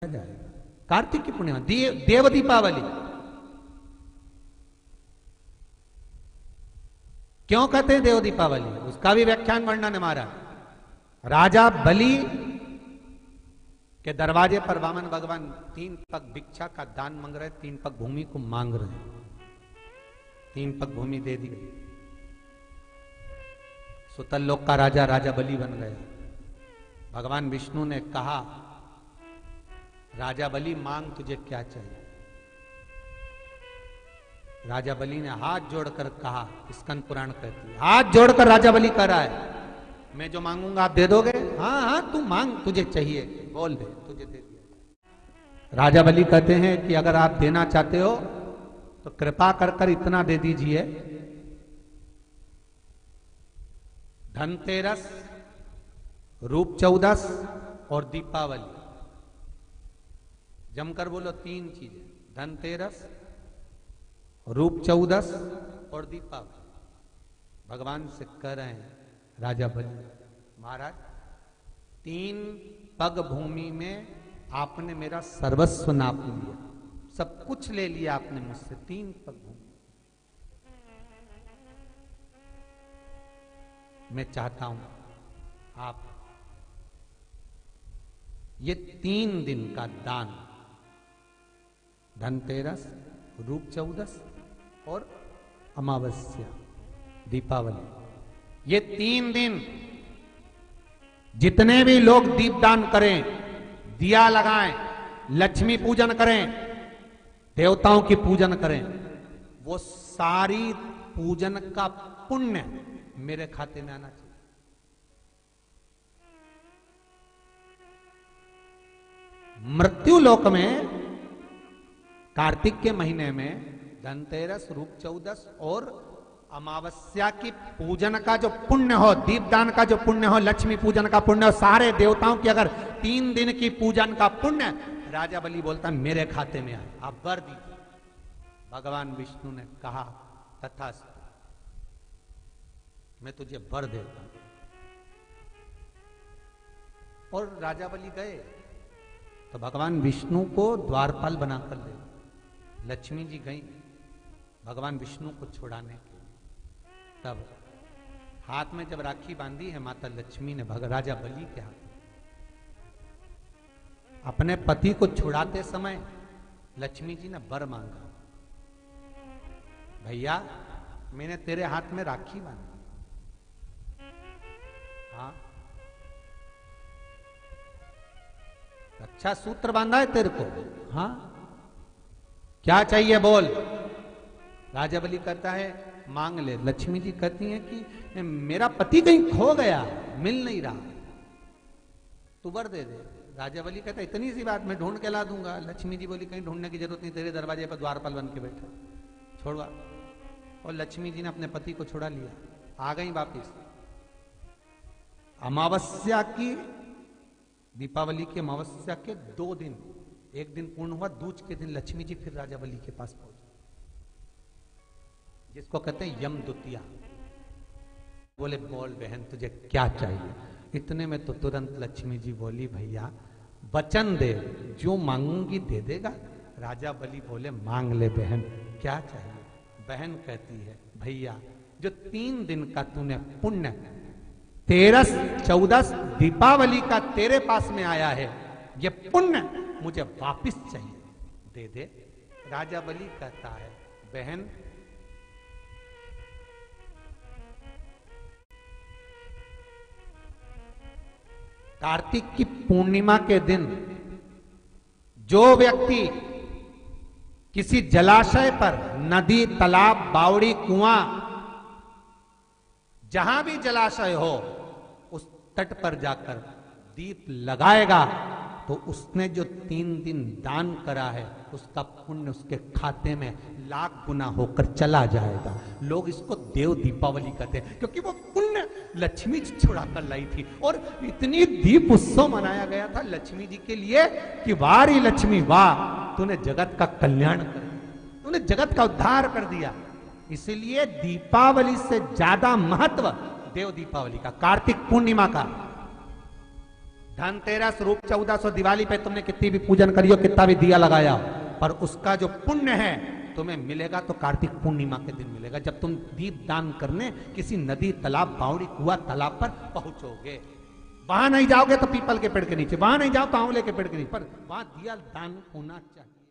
जाएगा। कार्तिक की पूर्णिमा देव दीपावली क्यों कहते हैं देव दीपावली, उसका भी व्याख्यान वर्णन हमारा। राजा बलि के दरवाजे पर वामन भगवान 3 पग भिक्षा का दान मांग रहे, 3 पग भूमि को मांग रहे, 3 पग भूमि दे दी गई। सुतल लोक का राजा राजा बलि बन गया। भगवान विष्णु ने कहा, राजा बलि मांग तुझे क्या चाहिए। राजा बलि ने हाथ जोड़कर कहा, स्कंद पुराण कहती है, हाथ जोड़कर राजा बलि कह रहा है, मैं जो मांगूंगा आप दे दोगे। हाँ हाँ तू मांग, तुझे चाहिए बोल दे, तुझे दे दिया। राजा बलि कहते हैं कि अगर आप देना चाहते हो तो कृपा कर कर इतना दे दीजिए, धनतेरस, रूप चौदस और दीपावली। जमकर बोलो 3 चीजें, धनतेरस, रूप चौदस और दीपावली। भगवान से कह रहे हैं राजा बलि, महाराज 3 पग भूमि में आपने मेरा सर्वस्व नाप लिया, सब कुछ ले लिया आपने मुझसे। 3 पग भूमि मैं चाहता हूं आप ये 3 दिन का दान, धनतेरस, रूप चौदस और अमावस्या, दीपावली, ये 3 दिन जितने भी लोग दीपदान करें, दिया लगाएं, लक्ष्मी पूजन करें, देवताओं की पूजन करें, वो सारी पूजन का पुण्य मेरे खाते में आना चाहिए। मृत्यु लोक में कार्तिक के महीने में धनतेरस, रूप चौदस और अमावस्या की पूजन का जो पुण्य हो, दीपदान का जो पुण्य हो, लक्ष्मी पूजन का पुण्य हो, सारे देवताओं की अगर 3 दिन की पूजन का पुण्य, राजा बलि बोलता मेरे खाते में आए, आप वर दीजिए। भगवान विष्णु ने कहा तथास्तु, मैं तुझे वर देता हूं। और राजा बलि गए तो भगवान विष्णु को द्वारपाल बनाकर ले, लक्ष्मी जी गई भगवान विष्णु को छुड़ाने के लिए। तब हाथ में जब राखी बांधी है माता लक्ष्मी ने राजा बलि के हाथ, अपने पति को छुड़ाते समय लक्ष्मी जी ने वर मांगा, भैया मैंने तेरे हाथ में राखी बांधी, हाँ रक्षा सूत्र बांधा है तेरे को, हाँ क्या चाहिए बोल। राजा बलि कहता है मांग ले। लक्ष्मी जी कहती हैं कि मेरा पति कहीं खो गया, मिल नहीं रहा, तू वर दे दे। राजा बलि कहता है इतनी सी बात, मैं ढूंढ के ला दूंगा। लक्ष्मी जी बोली कहीं ढूंढने की जरूरत नहीं, तेरे दरवाजे पर द्वारपाल बन के बैठा, छोड़वा। और लक्ष्मी जी ने अपने पति को छुड़ा लिया, आ गई वापिस। अमावस्या की, दीपावली की अमावस्या के 2 दिन, एक दिन पूर्ण हुआ, दूज के दिन लक्ष्मी जी फिर राजा बलि के पास पहुंचे, जिसको कहते हैं यम द्वितीया। बोले बोल बहन तुझे क्या चाहिए। इतने में तो तुरंत लक्ष्मी जी बोली भैया वचन दे, जो मांगूंगी दे देगा। राजा बलि बोले मांग ले बहन, क्या चाहिए। बहन कहती है भैया जो 3 दिन का तूने पुण्य, 13, 14 दीपावली का तेरे पास में आया है, ये पुण्य मुझे वापिस चाहिए, दे दे। राजा बलि कहता है बहन कार्तिक की पूर्णिमा के दिन जो व्यक्ति किसी जलाशय पर, नदी, तालाब, बावड़ी, कुआं, जहां भी जलाशय हो उस तट पर जाकर दीप लगाएगा तो उसने जो 3 दिन दान करा है उसका पुण्य उसके खाते में लाख गुना होकर चला जाएगा। लोग इसको देव दीपावली कहते हैं क्योंकि वो पुण्य लक्ष्मी जी छुड़ा कर लाई थी। और इतनी दीप उत्सव मनाया गया था लक्ष्मी जी के लिए कि वारी लक्ष्मी वाह, तूने जगत का कल्याण कर दिया, तूने जगत का उद्धार कर दिया। इसलिए दीपावली से ज्यादा महत्व देव दीपावली का, कार्तिक पूर्णिमा का। धनतेरस, रूप 1400, दिवाली पे तुमने कितनी भी पूजन करी हो, कितना भी दिया लगाया हो, पर उसका जो पुण्य है तुम्हें मिलेगा तो कार्तिक पूर्णिमा के दिन मिलेगा, जब तुम दीप दान करने किसी नदी, तालाब, बावड़ी, कुआ, तालाब पर पहुंचोगे। वहां नहीं जाओगे तो पीपल के पेड़ के नीचे, वहां नहीं जाओ तो आंवले के पेड़ के नीचे, पर वहां दिया दान होना चाहिए।